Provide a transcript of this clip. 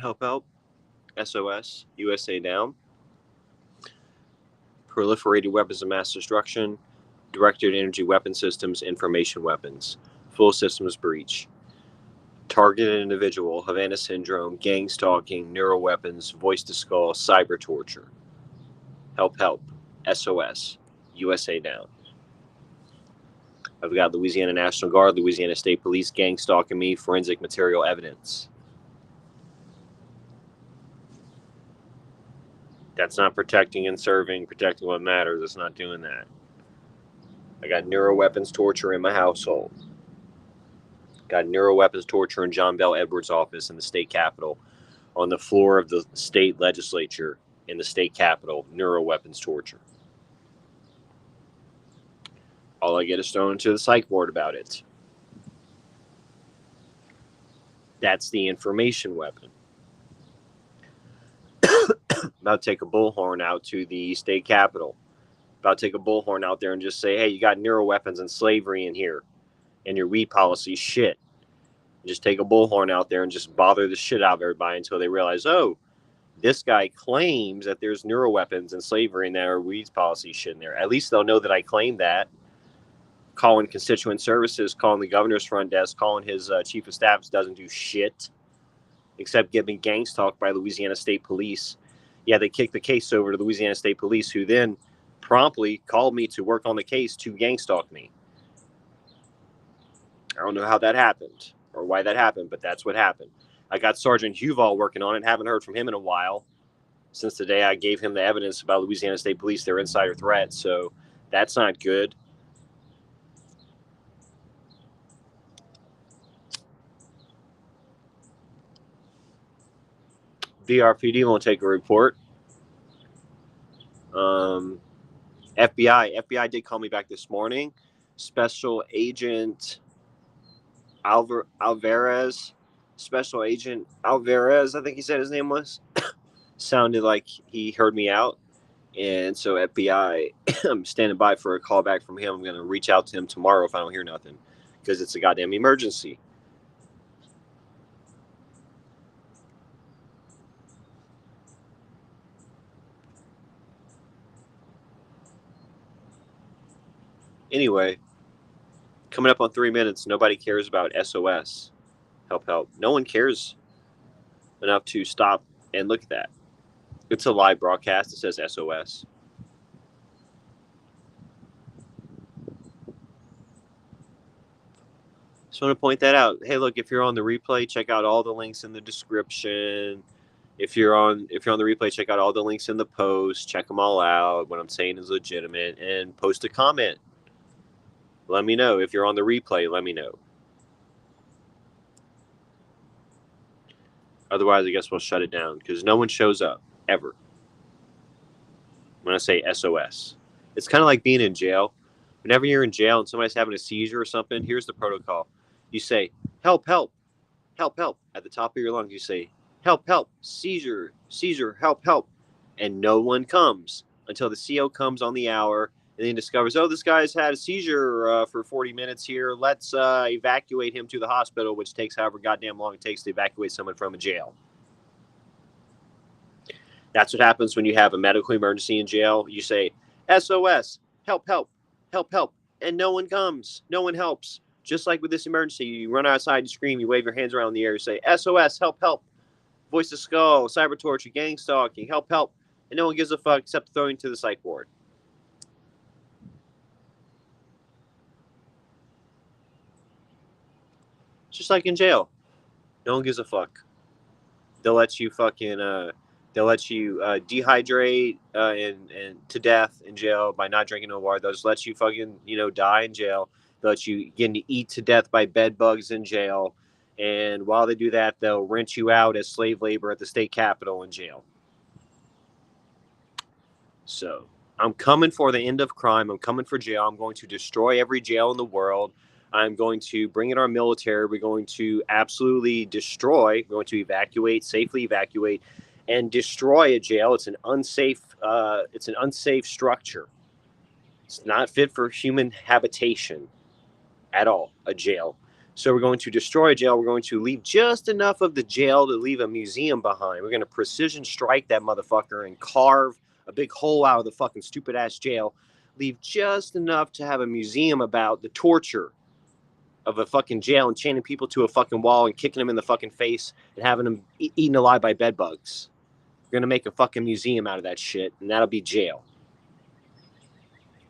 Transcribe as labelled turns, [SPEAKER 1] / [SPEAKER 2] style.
[SPEAKER 1] help, SOS, USA down. Proliferated weapons of mass destruction, directed energy weapon systems, information weapons, full systems breach, targeted individual, Havana syndrome, gang stalking, neuroweapons, voice to skull, cyber torture. Help, SOS, USA down. I've got Louisiana National Guard, Louisiana State Police, gang stalking me, forensic material evidence. That's not protecting and serving, protecting what matters. It's not doing that. I got neuroweapons torture in my household. Got neuroweapons torture in John Bell Edwards' office in the state capitol, on the floor of the state legislature in the state capitol, neuroweapons torture. All I get is thrown into the psych ward about it. That's the information weapon. About to take a bullhorn out to the state capitol. About to take a bullhorn out there and just say, hey, you got neuroweapons and slavery in here, and your weed policy shit. Just take a bullhorn out there and just bother the shit out of everybody until they realize, oh, this guy claims that there's neuroweapons and slavery in there, or weed policy shit in there. At least they'll know that I claim that. Calling constituent services, calling the governor's front desk, calling his chief of staff doesn't do shit except get me gang stalked by Louisiana State Police. Yeah, they kicked the case over to the Louisiana State Police, who then promptly called me to work on the case to gang stalk me. I don't know how that happened or why that happened, but that's what happened. I got Sergeant Huval working on it. Haven't heard from him in a while since the day I gave him the evidence about Louisiana State Police, their insider threat. So that's not good. VRPD won't take a report. FBI did call me back this morning. Special Agent Alvarez, Special Agent Alvarez, I think he said his name was, sounded like he heard me out. And so FBI, I'm standing by for a call back from him. I'm going to reach out to him tomorrow if I don't hear nothing, because it's a goddamn emergency. Anyway, coming up on 3 minutes, nobody cares about SOS. Help. No one cares enough to stop and look at that. It's a live broadcast. It says SOS. Just want to point that out. Hey, look, if you're on the replay, check out all the links in the description. If you're on the replay, check out all the links in the post. Check them all out. What I'm saying is legitimate. And post a comment. Let me know. If you're on the replay, let me know. Otherwise, I guess we'll shut it down, because no one shows up, ever, when I say SOS. It's kind of like being in jail. Whenever you're in jail and somebody's having a seizure or something, here's the protocol. You say, help. At the top of your lungs, you say, help, seizure, help. And no one comes until the CO comes on the hour and then discovers, oh, this guy's had a seizure for 40 minutes here. Let's evacuate him to the hospital, which takes however goddamn long it takes to evacuate someone from a jail. That's what happens when you have a medical emergency in jail. You say, SOS, help. And no one comes. No one helps. Just like with this emergency, you run outside, you scream, you wave your hands around in the air, you say, SOS, help. Voice to skull, cyber torture, gang stalking, help. And no one gives a fuck except throwing to the psych ward. Just like in jail. No one gives a fuck. They'll let you fucking, dehydrate and to death in jail by not drinking no water. They'll just let you fucking, die in jail. They'll let you get to eat to death by bed bugs in jail. And while they do that, they'll rent you out as slave labor at the state capitol in jail. So I'm coming for the end of crime. I'm coming for jail. I'm going to destroy every jail in the world. I'm going to bring in our military. We're going to absolutely destroy. We're going to safely evacuate, and destroy a jail. It's an unsafe structure. It's not fit for human habitation at all, a jail. So we're going to destroy a jail. We're going to leave just enough of the jail to leave a museum behind. We're going to precision strike that motherfucker and carve a big hole out of the fucking stupid ass jail. Leave just enough to have a museum about the torture of a fucking jail and chaining people to a fucking wall and kicking them in the fucking face and having them eaten alive by bed bugs. We're going to make a fucking museum out of that shit, and that'll be jail.